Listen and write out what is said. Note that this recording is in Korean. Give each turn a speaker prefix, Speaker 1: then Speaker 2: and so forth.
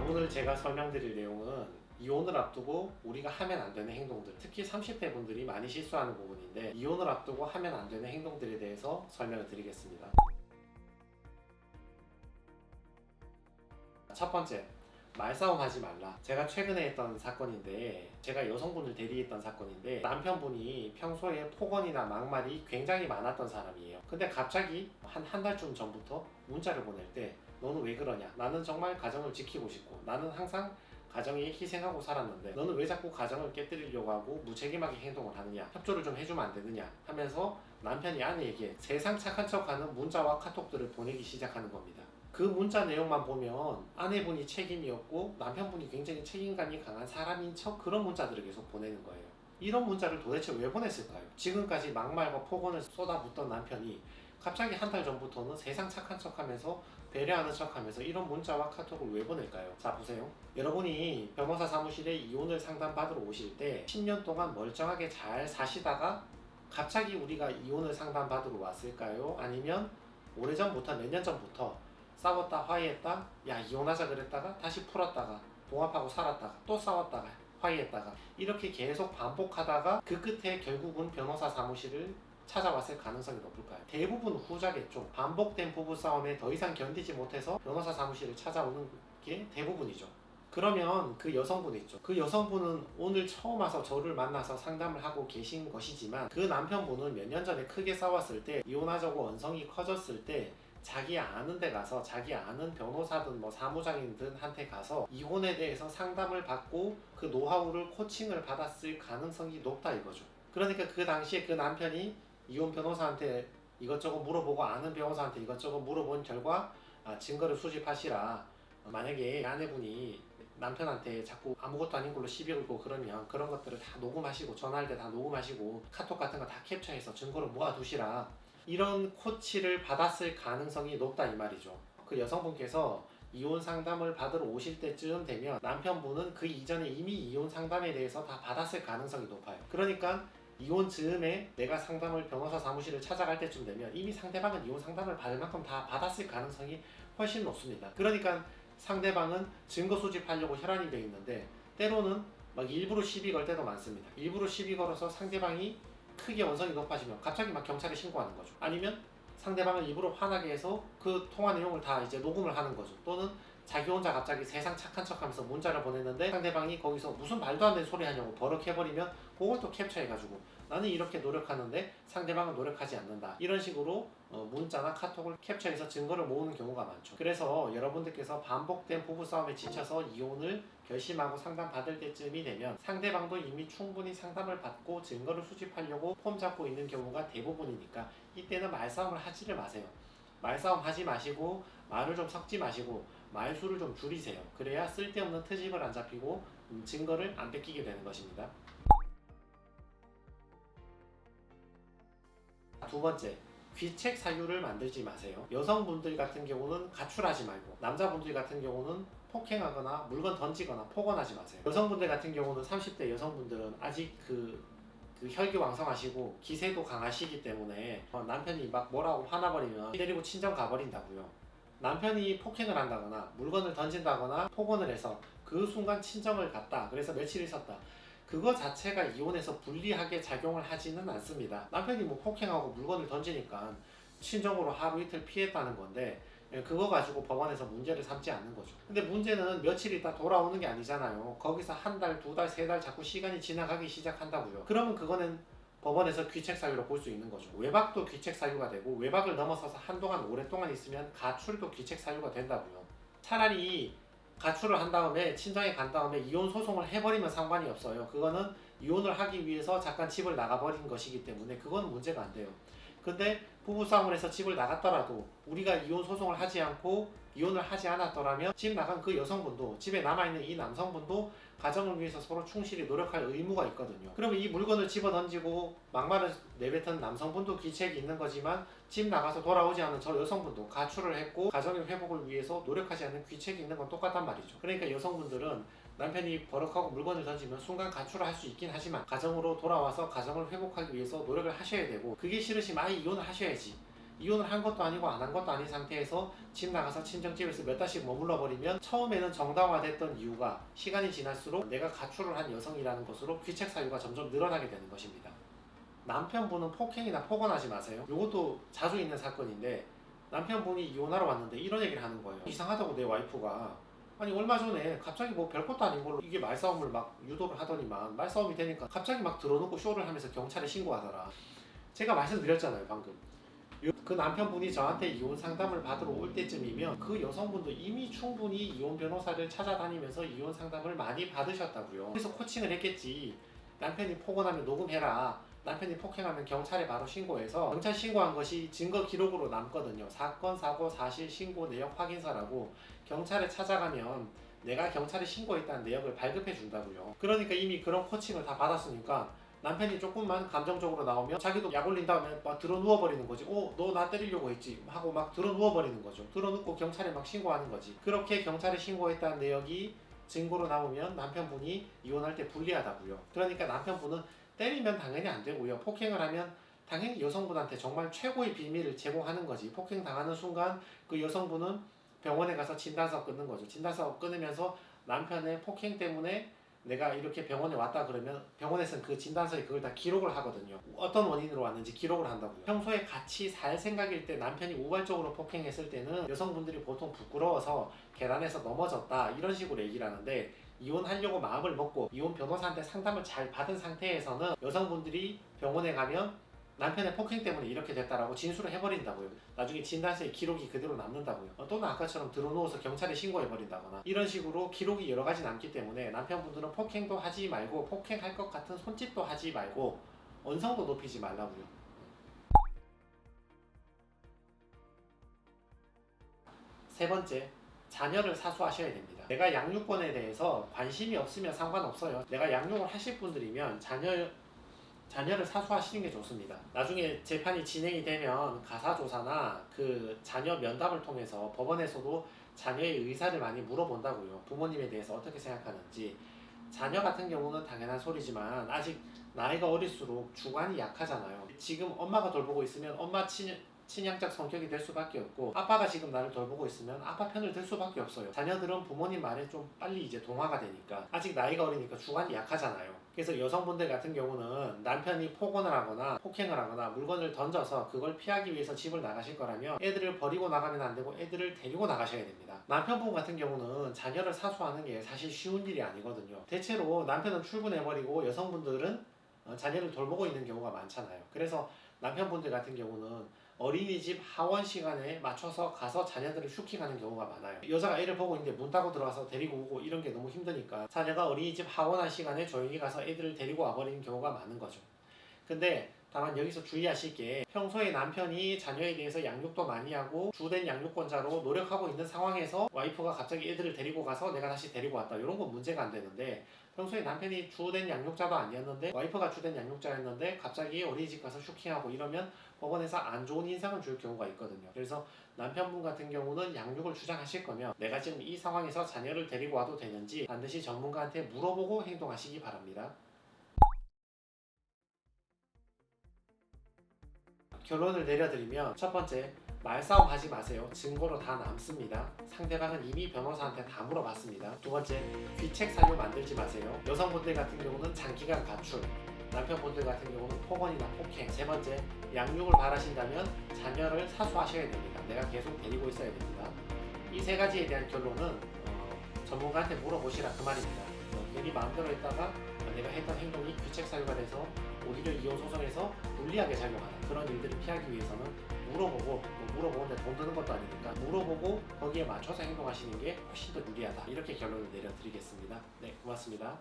Speaker 1: 오늘 제가 설명드릴 내용은 이혼을 앞두고 우리가 하면 안 되는 행동들, 특히 30대 분들이 많이 실수하는 부분인데 이혼을 앞두고 하면 안 되는 행동들에 대해서 설명을 드리겠습니다. 첫 번째, 말싸움 하지 말라. 제가 최근에 했던 사건인데, 제가 여성분을 대리했던 사건인데, 남편분이 평소에 폭언이나 막말이 굉장히 많았던 사람이에요. 근데 갑자기 한 달쯤 전부터 문자를 보낼 때 너는 왜 그러냐? 나는 정말 가정을 지키고 싶고 나는 항상 가정에 희생하고 살았는데 너는 왜 자꾸 가정을 깨뜨리려고 하고 무책임하게 행동을 하느냐? 협조를 좀 해주면 안 되느냐? 하면서 남편이 아내에게 세상 착한 척하는 문자와 카톡들을 보내기 시작하는 겁니다. 그 문자 내용만 보면 아내분이 책임이 없고 남편분이 굉장히 책임감이 강한 사람인 척 그런 문자들을 계속 보내는 거예요. 이런 문자를 도대체 왜 보냈을까요? 지금까지 막말과 폭언을 쏟아붓던 남편이 갑자기 한 달 전부터는 세상 착한 척하면서 배려하는 척하면서 이런 문자와 카톡을 왜 보낼까요? 자, 보세요. 여러분이 변호사 사무실에 이혼을 상담받으러 오실 때 10년 동안 멀쩡하게 잘 사시다가 갑자기 우리가 이혼을 상담받으러 왔을까요? 아니면 오래전부터 몇 년 전부터 싸웠다 화해했다 야 이혼하자 그랬다가 다시 풀었다가 봉합하고 살았다가 또 싸웠다가 화해했다가 이렇게 계속 반복하다가 그 끝에 결국은 변호사 사무실을 찾아왔을 가능성이 높을까요? 대부분 후자겠죠. 반복된 부부싸움에 더 이상 견디지 못해서 변호사 사무실을 찾아오는 게 대부분이죠. 그러면 그 여성분 있죠. 그 여성분은 오늘 처음 와서 저를 만나서 상담을 하고 계신 것이지만 그 남편분은 몇 년 전에 크게 싸웠을 때 이혼하자고 언성이 커졌을 때 자기 아는 데 가서 자기 아는 변호사든 뭐 사무장이든 한테 가서 이혼에 대해서 상담을 받고 그 노하우를 코칭을 받았을 가능성이 높다 이거죠. 그러니까 그 당시에 그 남편이 이혼 변호사한테 이것저것 물어보고 아는 변호사한테 이것저것 물어본 결과 증거를 수집하시라. 만약에 아내분이 남편한테 자꾸 아무것도 아닌 걸로 시비 걸고 그러면 그런 것들을 다 녹음하시고 전화할 때 다 녹음하시고 카톡 같은 거 다 캡처해서 증거를 모아두시라. 이런 코치를 받았을 가능성이 높다 이 말이죠. 그 여성분께서 이혼 상담을 받으러 오실 때쯤 되면 남편분은 그 이전에 이미 이혼 상담에 대해서 다 받았을 가능성이 높아요. 그러니까 이혼 즈음에 내가 상담을 변호사 사무실을 찾아갈 때쯤 되면 이미 상대방은 이혼 상담을 받을 만큼 다 받았을 가능성이 훨씬 높습니다. 그러니까 상대방은 증거 수집하려고 혈안이 되어 있는데 때로는 막 일부러 시비 걸 때도 많습니다. 일부러 시비 걸어서 상대방이 크게 원성이 높아지면 갑자기 막 경찰에 신고하는 거죠. 아니면 상대방을 일부러 화나게 해서 그 통화 내용을 다 이제 녹음을 하는 거죠. 또는 자기 혼자 갑자기 세상 착한 척하면서 문자를 보냈는데 상대방이 거기서 무슨 말도 안 되는 소리 하냐고 버럭해버리면 그걸 또 캡처해가지고 나는 이렇게 노력하는데 상대방은 노력하지 않는다. 이런 식으로 문자나 카톡을 캡처해서 증거를 모으는 경우가 많죠. 그래서 여러분들께서 반복된 부부싸움에 지쳐서 이혼을 결심하고 상담받을 때쯤이 되면 상대방도 이미 충분히 상담을 받고 증거를 수집하려고 폼 잡고 있는 경우가 대부분이니까 이때는 말싸움을 하지를 마세요. 말싸움 하지 마시고 말을 좀 섞지 마시고 말수를 좀 줄이세요. 그래야 쓸데없는 트집을 안 잡히고 증거를 안 뺏기게 되는 것입니다. 두 번째, 귀책 사유를 만들지 마세요. 여성분들 같은 경우는 가출하지 말고 남자분들 같은 경우는 폭행하거나 물건 던지거나 폭언하지 마세요. 여성분들 같은 경우는 30대 여성분들은 아직 그 혈기왕성하시고 기세도 강하시기 때문에 남편이 막 뭐라고 화나버리면 때리고 친정 가버린다고요. 남편이 폭행을 한다거나 물건을 던진다거나 폭언을 해서 그 순간 친정을 갔다. 그래서 며칠 있었다. 그거 자체가 이혼에서 불리하게 작용을 하지는 않습니다. 남편이 뭐 폭행하고 물건을 던지니까 친정으로 하루 이틀 피했다는 건데 그거 가지고 법원에서 문제를 삼지 않는 거죠. 근데 문제는 며칠 있다 돌아오는 게 아니잖아요. 거기서 한 달, 두 달, 세 달 자꾸 시간이 지나가기 시작한다고요. 그러면 그거는 법원에서 귀책 사유로 볼 수 있는 거죠. 외박도 귀책 사유가 되고 외박을 넘어서서 한동안 오랫동안 있으면 가출도 귀책 사유가 된다고요. 차라리 가출을 한 다음에 친정에 간 다음에 이혼 소송을 해버리면 상관이 없어요. 그거는 이혼을 하기 위해서 잠깐 집을 나가버린 것이기 때문에 그건 문제가 안 돼요. 근데 부부싸움을 해서 집을 나갔더라도 우리가 이혼 소송을 하지 않고 이혼을 하지 않았더라면 집 나간 그 여성분도 집에 남아있는 이 남성분도 가정을 위해서 서로 충실히 노력할 의무가 있거든요. 그러면 이 물건을 집어 던지고 막말을 내뱉은 남성분도 귀책이 있는 거지만 집 나가서 돌아오지 않은 저 여성분도 가출을 했고 가정의 회복을 위해서 노력하지 않는 귀책이 있는 건 똑같단 말이죠. 그러니까 여성분들은 남편이 버럭하고 물건을 던지면 순간 가출을 할 수 있긴 하지만 가정으로 돌아와서 가정을 회복하기 위해서 노력을 하셔야 되고 그게 싫으시면 아예 이혼을 하셔야지. 이혼을 한 것도 아니고 안 한 것도 아닌 상태에서 집 나가서 친정집에서 몇 달씩 머물러 버리면 처음에는 정당화됐던 이유가 시간이 지날수록 내가 가출을 한 여성이라는 것으로 귀책 사유가 점점 늘어나게 되는 것입니다. 남편분은 폭행이나 폭언하지 마세요. 이것도 자주 있는 사건인데 남편분이 이혼하러 왔는데 이런 얘기를 하는 거예요. 이상하다고 내 와이프가 아니 얼마 전에 갑자기 뭐 별것도 아닌 걸로 이게 말싸움을 막 유도를 하더니만 말싸움이 되니까 갑자기 막 들어놓고 쇼를 하면서 경찰에 신고하더라. 제가 말씀드렸잖아요 방금. 그 남편분이 저한테 이혼 상담을 받으러 올 때쯤이면 그 여성분도 이미 충분히 이혼 변호사를 찾아다니면서 이혼 상담을 많이 받으셨다고요. 그래서 코칭을 했겠지. 남편이 폭언하면 녹음해라. 남편이 폭행하면 경찰에 바로 신고해서 경찰 신고한 것이 증거 기록으로 남거든요. 사건, 사고, 사실, 신고, 내역 확인서라고 경찰에 찾아가면 내가 경찰에 신고했다는 내역을 발급해 준다고요. 그러니까 이미 그런 코칭을 다 받았으니까 남편이 조금만 감정적으로 나오면 자기도 약 올린 다음에 막 들어 누워 버리는 거지. 너 나 때리려고 했지 하고 막 들어 누워 버리는 거죠. 들어 눕고 경찰에 막 신고하는 거지. 그렇게 경찰에 신고했다는 내역이 증거로 나오면 남편분이 이혼할 때 불리하다고요. 그러니까 남편분은 때리면 당연히 안 되고요. 폭행을 하면 당연히 여성분한테 정말 최고의 비밀을 제공하는 거지. 폭행 당하는 순간 그 여성분은 병원에 가서 진단서 끊는 거죠. 진단서 끊으면서 남편의 폭행 때문에 내가 이렇게 병원에 왔다 그러면 병원에서는 그 진단서에 그걸 다 기록을 하거든요. 어떤 원인으로 왔는지 기록을 한다고요. 평소에 같이 살 생각일 때 남편이 우발적으로 폭행했을 때는 여성분들이 보통 부끄러워서 계단에서 넘어졌다 이런 식으로 얘기를 하는데 이혼하려고 마음을 먹고 이혼 변호사한테 상담을 잘 받은 상태에서는 여성분들이 병원에 가면 남편의 폭행 때문에 이렇게 됐다라고 진술을 해버린다고요. 나중에 진단서에 기록이 그대로 남는다고요. 또는 아까처럼 들어누워서 경찰에 신고해버린다거나 이런 식으로 기록이 여러 가지 남기 때문에 남편분들은 폭행도 하지 말고 폭행할 것 같은 손짓도 하지 말고 언성도 높이지 말라고요. 세 번째, 자녀를 사수하셔야 됩니다. 내가 양육권에 대해서 관심이 없으면 상관없어요. 내가 양육을 하실 분들이면 자녀를 사수하시는 게 좋습니다. 나중에 재판이 진행이 되면 가사조사나 그 자녀 면담을 통해서 법원에서도 자녀의 의사를 많이 물어본다고요. 부모님에 대해서 어떻게 생각하는지. 자녀 같은 경우는 당연한 소리지만 아직 나이가 어릴수록 주관이 약하잖아요. 지금 엄마가 돌보고 있으면 엄마 친양적 성격이 될 수밖에 없고 아빠가 지금 나를 돌보고 있으면 아빠 편을 들 수밖에 없어요. 자녀들은 부모님 말에 좀 빨리 이제 동화가 되니까 아직 나이가 어리니까 주관이 약하잖아요. 그래서 여성분들 같은 경우는 남편이 폭언을 하거나 폭행을 하거나 물건을 던져서 그걸 피하기 위해서 집을 나가실 거라면 애들을 버리고 나가면 안 되고 애들을 데리고 나가셔야 됩니다. 남편분 같은 경우는 자녀를 사수하는 게 사실 쉬운 일이 아니거든요. 대체로 남편은 출근해버리고 여성분들은 자녀를 돌보고 있는 경우가 많잖아요. 그래서 남편분들 같은 경우는 어린이집 하원 시간에 맞춰서 가서 자녀들을 슈킹하는 경우가 많아요. 여자가 애를 보고 있는데 문 닫고 들어가서 데리고 오고 이런 게 너무 힘드니까 자녀가 어린이집 하원한 시간에 조용히 가서 애들을 데리고 와버리는 경우가 많은 거죠. 근데 다만 여기서 주의하실 게 평소에 남편이 자녀에 대해서 양육도 많이 하고 주된 양육권자로 노력하고 있는 상황에서 와이프가 갑자기 애들을 데리고 가서 내가 다시 데리고 왔다 이런 건 문제가 안 되는데 평소에 남편이 주된 양육자도 아니었는데 와이프가 주된 양육자였는데 갑자기 어린이집 가서 슈킹하고 이러면 법원에서 안 좋은 인상을 줄 경우가 있거든요. 그래서 남편분 같은 경우는 양육을 주장하실 거면 내가 지금 이 상황에서 자녀를 데리고 와도 되는지 반드시 전문가한테 물어보고 행동하시기 바랍니다. 결론을 내려드리면 첫 번째, 말싸움 하지 마세요. 증거로 다 남습니다. 상대방은 이미 변호사한테 다 물어봤습니다. 두 번째, 귀책 사유 만들지 마세요. 여성분들 같은 경우는 장기간 가출, 남편분들 같은 경우는 폭언이나 폭행. 세 번째, 양육을 바라신다면 자녀를 사수하셔야 됩니다. 내가 계속 데리고 있어야 됩니다. 이 세 가지에 대한 결론은 전문가한테 물어보시라 그 말입니다. 괜히 마음대로 했다가 내가 했던 행동이 귀책 사유가 돼서 오히려 이혼 소송에서 불리하게 작용하는 그런 일들을 피하기 위해서는 물어보고 물어보는데 돈 드는 것도 아니니까 물어보고 거기에 맞춰서 행동하시는 게 훨씬 더 유리하다. 이렇게 결론을 내려드리겠습니다. 네, 고맙습니다.